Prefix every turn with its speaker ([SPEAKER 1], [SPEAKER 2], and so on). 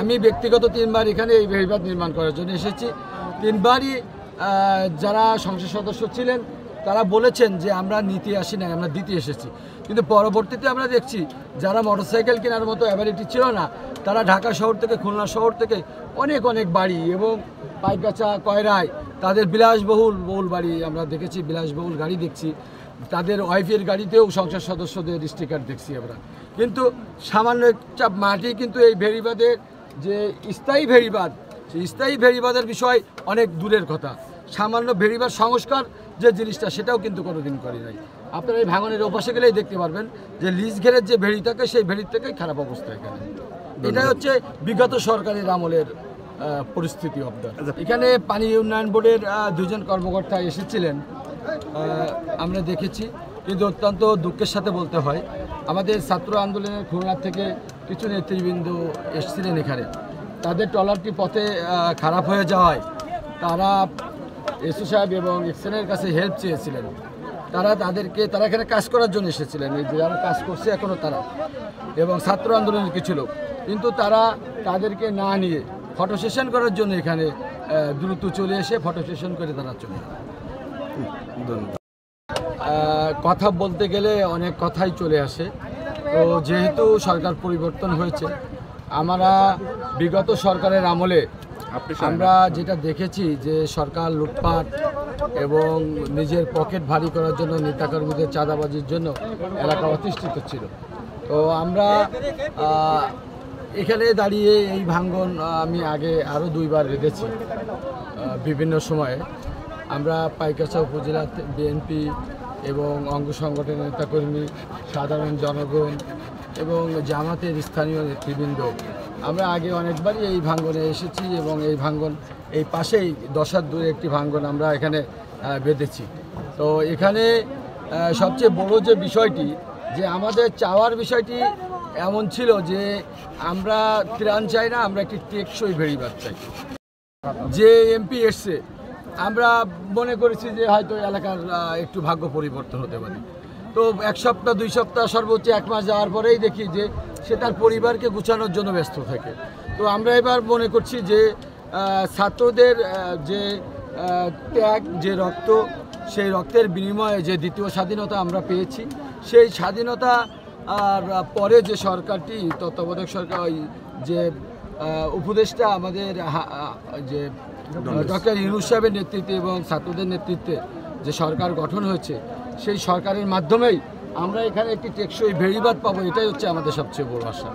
[SPEAKER 1] আমি ব্যক্তিগত 3 বার এখানে এই বেড়িবাঁধ নির্মাণ করার জন্য এসেছি। 3 বারই যারা সংসদ সদস্য ছিলেন তারা বলেছেন যে আমরা নিতে আসি না, আমরা দিতে এসেছি। কিন্তু পরবর্তীতে আমরা দেখছি যারা মোটরসাইকেল কেনার মতো অ্যাবিলিটি ছিল না, তারা ঢাকা শহর থেকে, খুলনা শহর থেকে অনেক অনেক বাড়ি এবং পাইকাচা, কয়রায় তাদের বিলাসবহুল বাড়ি আমরা দেখেছি, বিলাসবহুল গাড়ি দেখছি। তাদের ওয়াইফের গাড়িতেও সংসদ সদস্যদের স্টিকার দেখছি আমরা। কিন্তু সামান্য একটা মাটি কিন্তু এই বেড়িবাঁধের যে স্থায়ী বেড়িবাঁধ, সেই স্থায়ী বেড়িবাঁধের বিষয় অনেক দূরের কথা। সামান্য বেড়িবাঁধ সংস্কার যে জিনিসটা, সেটাও কিন্তু কোনোদিন করি নাই। আপনারা এই ভাঙনের ওপাশে গেলেই দেখতে পারবেন যে লিজ ঘেরের যে ভেড়ি থাকে, সেই ভেড়ির থেকেই খারাপ অবস্থা এখানে। এটাই হচ্ছে বিগত সরকারের আমলের পরিস্থিতি অবদান। এখানে পানি উন্নয়ন বোর্ডের 2 জন কর্মকর্তা এসেছিলেন, আমরা দেখেছি। কিন্তু অত্যন্ত দুঃখের সাথে বলতে হয়, আমাদের ছাত্র আন্দোলনের খুলনা থেকে কিছু নেতৃবৃন্দ এসেছিলেন এখানে। তাদের ট্রলারটি পথে খারাপ হয়ে যাওয়ায় তারা এসও সাহেব এবং এক্সেনের কাছে হেল্প চেয়েছিলেন। তারা এখানে কাজ করার জন্য এসেছিলেন, এই যারা কাজ করছে এখনও তারা, এবং ছাত্র আন্দোলনের কিছু লোক। কিন্তু তারা তাদেরকে না নিয়ে ফটো সেশন করার জন্য এখানে দ্রুত চলে এসে ফটো সেশন করে তারা চলে যান। কথা বলতে গেলে অনেক কথাই চলে আসে। তো যেহেতু সরকার পরিবর্তন হয়েছে, আমরা বিগত সরকারের আমলে আমরা যেটা দেখেছি যে সরকার লুটপাট এবং নিজের পকেট ভারী করার জন্য, নেতাকর্মীদের চাঁদাবাজির জন্য এলাকা অতিষ্ঠিত ছিল। তো আমরা এখানে দাঁড়িয়ে এই ভাঙ্গন আমি আগে আরও 2 বার রেঁধেছি বিভিন্ন সময়ে। আমরা পাইকাচা উপজেলা বিএনপি এবং অঙ্গ সংগঠনের নেতাকর্মী, সাধারণ জনগণ এবং জামাতের স্থানীয় নেতৃবৃন্দ, আমরা আগে অনেকবারই এই ভাঙ্গনে এসেছি এবং এই ভাঙ্গন এই পাশেই 10 হাত দূরে একটি ভাঙ্গন আমরা এখানে বেঁধেছি। তো এখানে সবচেয়ে বড় যে বিষয়টি, যে আমাদের চাওয়ার বিষয়টি এমন ছিল যে আমরা ত্রাণ চাই না, আমরা একটি টেকসই বেড়িবাঁধ চাই। যে এমপি এসছে, আমরা মনে করেছি যে হয়তো এলাকার একটু ভাগ্য পরিবর্তন হতে পারে। তো 1 সপ্তাহ 2 সপ্তাহ সর্বোচ্চ 1 মাস যাওয়ার পরেই দেখি যে সে তার পরিবারকে গুছানোর জন্য ব্যস্ত থাকে। তো আমরা এবার মনে করছি যে ছাত্রদের যে ত্যাগ, যে রক্ত, সেই রক্তের বিনিময়ে যে দ্বিতীয় স্বাধীনতা আমরা পেয়েছি, সেই স্বাধীনতা আর পরে যে সরকারটি, তত্ত্বাবধায়ক সরকার, যে উপদেষ্টা আমাদের যে ডক্টর ইউনূস সাহেবের নেতৃত্বে এবং ছাত্রদের নেতৃত্বে যে সরকার গঠন হয়েছে, সেই সরকারের মাধ্যমেই আমরা এখানে একটি টেকসই বেড়িবাঁধ পাবো। এটাই হচ্ছে আমাদের সবচেয়ে বড় আশা।